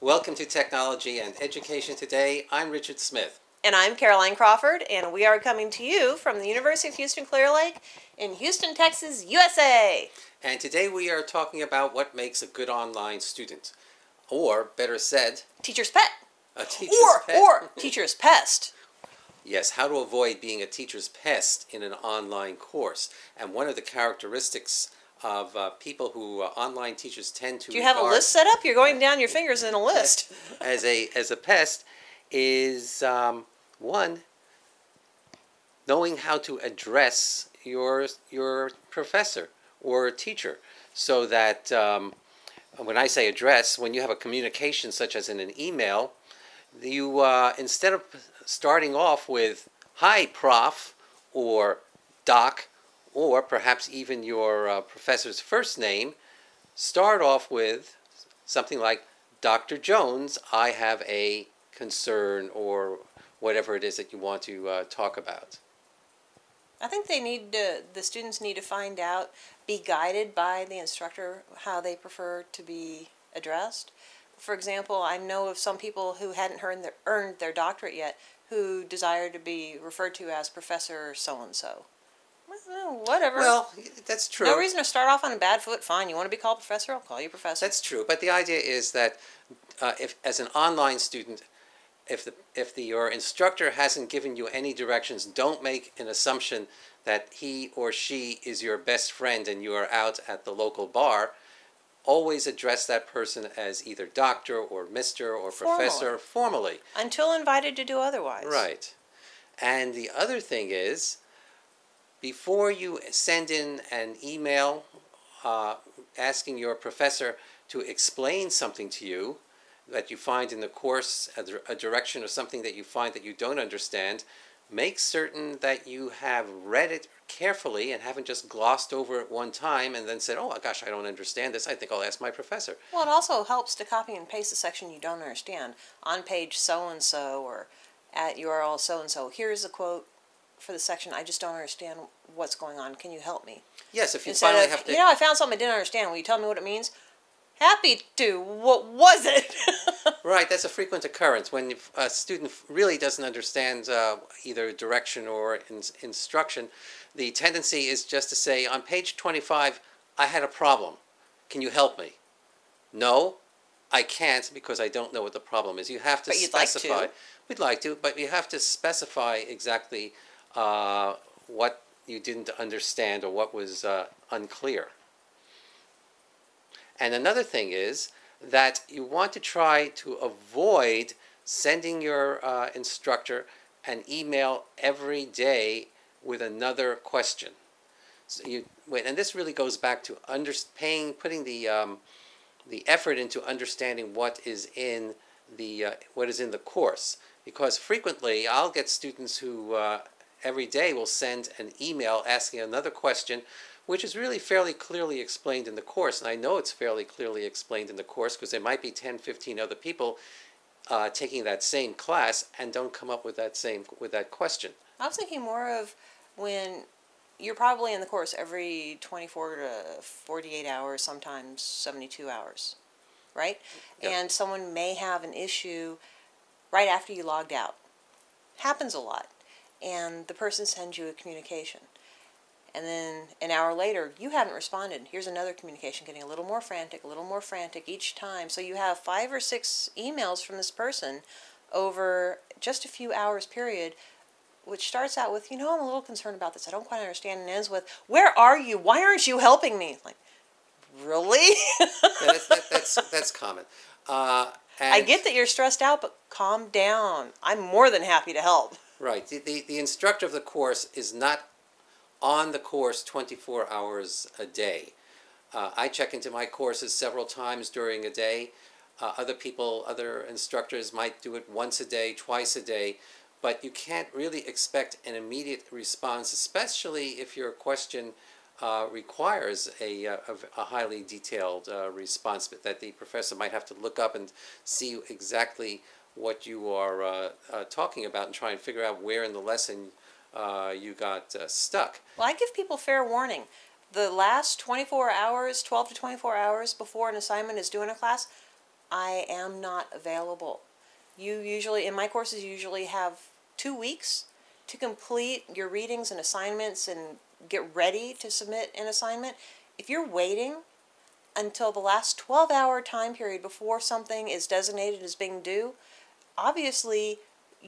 Welcome to Technology and Education Today. I'm Richard Smith. And I'm Caroline Crawford, and we are coming to you from the University of Houston Clear Lake in Houston, Texas, USA. And today we are talking about what makes a good online student. Or, better said, Teacher's pet. A teacher's pet. Or teacher's pest. Yes, how to avoid being a teacher's pest in an online course. And one of the characteristics of people who online teachers tend to Do you have a list set up? You're going down your fingers in a list. as a pest is one, knowing how to address your professor or teacher, so that when I say address, when you have a communication such as in an email, you instead of starting off with "Hi, Prof" or "Doc," or perhaps even your professor's first name, start off with something like "Dr. Jones, I have a concern," or whatever it is that you want to talk about. I think the students need to find out, be guided by the instructor, how they prefer to be addressed. For example, I know of some people who hadn't earned their doctorate yet who desired to be referred to as Professor so-and-so. Whatever. Well, that's true. No reason to start off on a bad foot. Fine, you want to be called Professor? I'll call you Professor. That's true, but the idea is that if, as an online student, if your instructor hasn't given you any directions, don't make an assumption that he or she is your best friend and you are out at the local bar. Always address that person as either doctor or mister or professor formally. Until invited to do otherwise. Right. And the other thing is, before you send in an email asking your professor to explain something to you that you find in the course, a direction or something that you find that you don't understand, make certain that you have read it carefully and haven't just glossed over it one time and then said, "Oh gosh, I don't understand this. I think I'll ask my professor." Well, it also helps to copy and paste the section you don't understand on page so-and-so or at URL so-and-so. Here's a quote for the section. I just don't understand what's going on. Can you help me? Yes, if you Instead finally of, have to... I found something I didn't understand. Will you tell me what it means? Happy to. What was it? Right, that's a frequent occurrence when a student really doesn't understand either direction or instruction. The tendency is just to say, on page 25, I had a problem. Can you help me? No, I can't because I don't know what the problem is. You have to specify. Like to. We'd like to, but you have to specify exactly what you didn't understand or what was unclear. And another thing is that you want to try to avoid sending your instructor an email every day with another question. So and this really goes back to putting the effort into understanding what is in the course. Because frequently I'll get students who every day will send an email asking another question, which is really fairly clearly explained in the course. And I know it's fairly clearly explained in the course because there might be 10, 15 other people taking that same class and don't come up with that question. I was thinking more of when you're probably in the course every 24 to 48 hours, sometimes 72 hours, right? Yep. And someone may have an issue right after you logged out. Happens a lot. And the person sends you a communication. And then an hour later, you haven't responded. Here's another communication getting a little more frantic each time. So you have 5 or 6 emails from this person over just a few hours period, which starts out with, I'm a little concerned about this. I don't quite understand, and ends with, where are you? Why aren't you helping me? Like, really? Yeah, that's common. I get that you're stressed out, but calm down. I'm more than happy to help. Right. The instructor of the course is not on the course 24 hours a day. I check into my courses several times during a day. Other instructors might do it once a day, twice a day, but you can't really expect an immediate response, especially if your question requires a highly detailed response that the professor might have to look up and see exactly what you are talking about and try and figure out where in the lesson you got stuck. Well, I give people fair warning. The last 24 hours, 12 to 24 hours before an assignment is due in a class, I am not available. You usually, in my courses, you usually have 2 weeks to complete your readings and assignments and get ready to submit an assignment. If you're waiting until the last 12-hour time period before something is designated as being due, obviously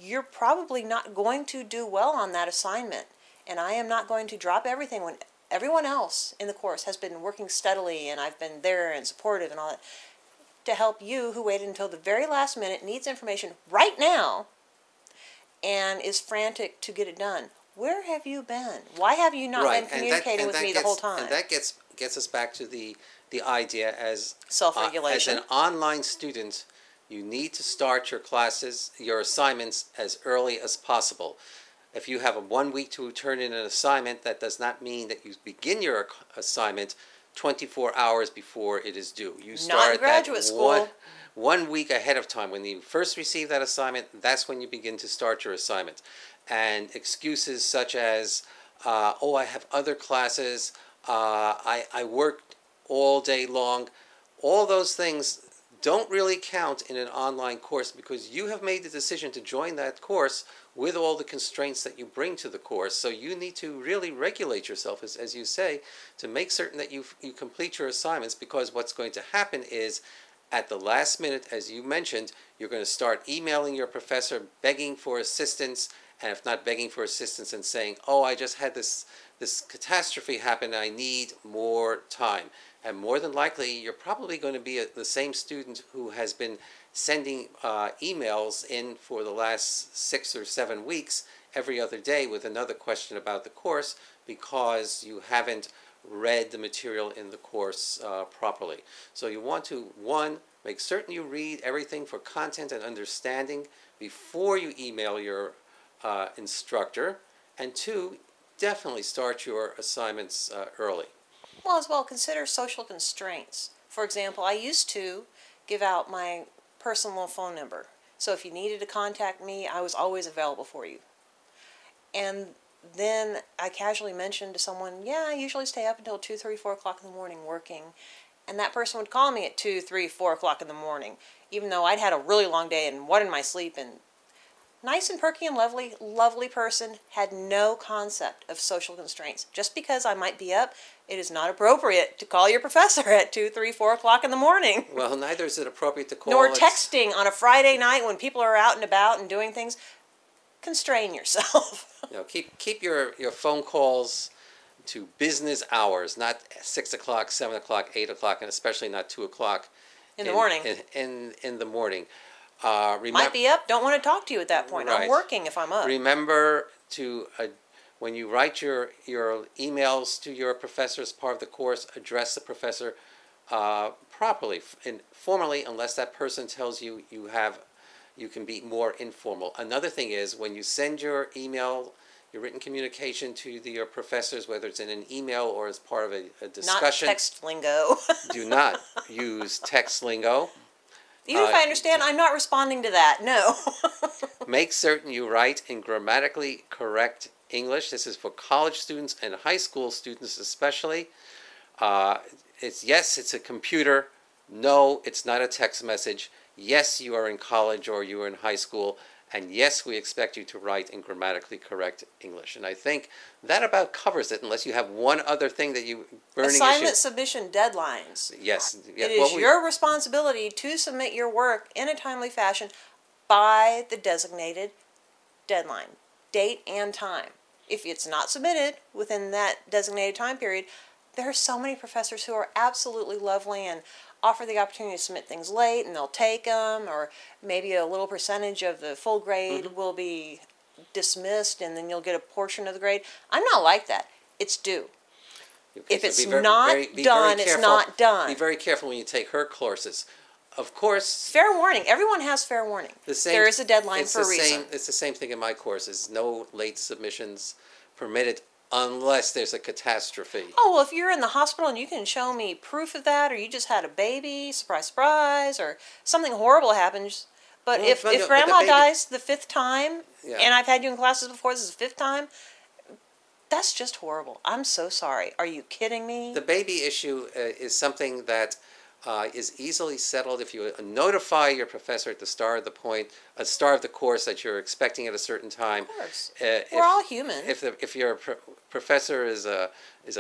you're probably not going to do well on that assignment. And I am not going to drop everything when everyone else in the course has been working steadily and I've been there and supportive and all that, to help you who waited until the very last minute, needs information right now, and is frantic to get it done. Where have you been? Why have you not been communicating with me the whole time? And that gets us back to the idea as self-regulation. As an online student, you need to start your classes, your assignments as early as possible. If you have 1 week to turn in an assignment, that does not mean that you begin your assignment 24 hours before it is due. You start graduate school. One week ahead of time. When you first receive that assignment, that's when you begin to start your assignment. And excuses such as, oh, I have other classes, I worked all day long, all those things don't really count in an online course, because you have made the decision to join that course with all the constraints that you bring to the course. So you need to really regulate yourself, as you say, to make certain that you complete your assignments, because what's going to happen is, at the last minute, as you mentioned, you're going to start emailing your professor, begging for assistance, and if not begging for assistance, and saying, oh, I just had this catastrophe happen, I need more time. And more than likely, you're probably going to be the same student who has been sending emails in for the last 6 or 7 weeks every other day with another question about the course, because you haven't read the material in the course properly. So you want to, one, make certain you read everything for content and understanding before you email your instructor, and two, definitely start your assignments early. Well, as well, consider social constraints. For example, I used to give out my personal phone number. So if you needed to contact me, I was always available for you. And then I casually mentioned to someone, yeah, I usually stay up until 2, 3, 4 o'clock in the morning working. And that person would call me at 2, 3, 4 o'clock in the morning, even though I'd had a really long day and wanted my sleep. And nice and perky and lovely, lovely person, had no concept of social constraints. Just because I might be up, it is not appropriate to call your professor at 2, 3, 4 o'clock in the morning. Well, neither is it appropriate to call. Nor texting on a Friday night when people are out and about and doing things. Constrain yourself. Keep your phone calls to business hours, not 6 o'clock, 7 o'clock, 8 o'clock, and especially not 2 o'clock in the morning. In the morning. Might be up, don't want to talk to you at that point. Right. I'm working if I'm up. Remember to, when you write your emails to your professor as part of the course, address the professor properly and formally, unless that person tells you you can be more informal. Another thing is, when you send your email, your written communication to your professors, whether it's in an email or as part of a discussion. Not text lingo. Do not use text lingo. Even if I understand, I'm not responding to that. No. Make certain you write in grammatically correct English. This is for college students and high school students especially. It's a computer. No, it's not a text message. Yes, you are in college or you are in high school. And yes, we expect you to write in grammatically correct English. And I think that about covers it, unless you have one other thing that you burning Assignment issue. submission deadlines. Yes. It is your responsibility to submit your work in a timely fashion by the designated deadline, date and time. If it's not submitted within that designated time period, there are so many professors who are absolutely lovely and offer the opportunity to submit things late, and they'll take them, or maybe a little percentage of the full grade will be dismissed, and then you'll get a portion of the grade. I'm not like that. It's due. Okay, if it's not done, it's not done. Be very careful when you take her courses. Of course. Fair warning. Everyone has fair warning. There is a deadline for a reason. It's the same thing in my courses. No late submissions permitted unless there's a catastrophe. Oh, well, if you're in the hospital and you can show me proof of that, or you just had a baby, surprise, surprise, or something horrible happens. But if grandma dies the 5th time, and I've had you in classes before, this is the 5th time, that's just horrible. I'm so sorry. Are you kidding me? The baby issue is something that is easily settled if you notify your professor at the start of the course that you're expecting at a certain time. Of course. We're all human. If your professor is a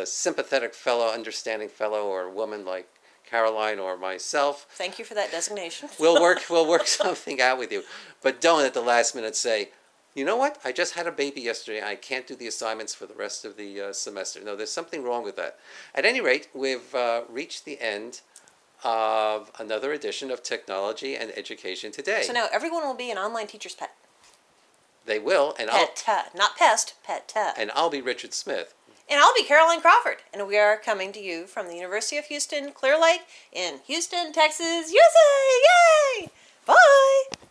sympathetic fellow, understanding fellow, or woman like Caroline or myself, thank you for that designation. we'll work something out with you. But don't at the last minute say, you know what, I just had a baby yesterday. I can't do the assignments for the rest of the semester. No, there's something wrong with that. At any rate, we've reached the end of another edition of Technology and Education Today. So now everyone will be an online teacher's pet. They will, and not pest, pet. And I'll be Richard Smith. And I'll be Caroline Crawford. And we are coming to you from the University of Houston, Clear Lake in Houston, Texas, USA! Yay! Bye!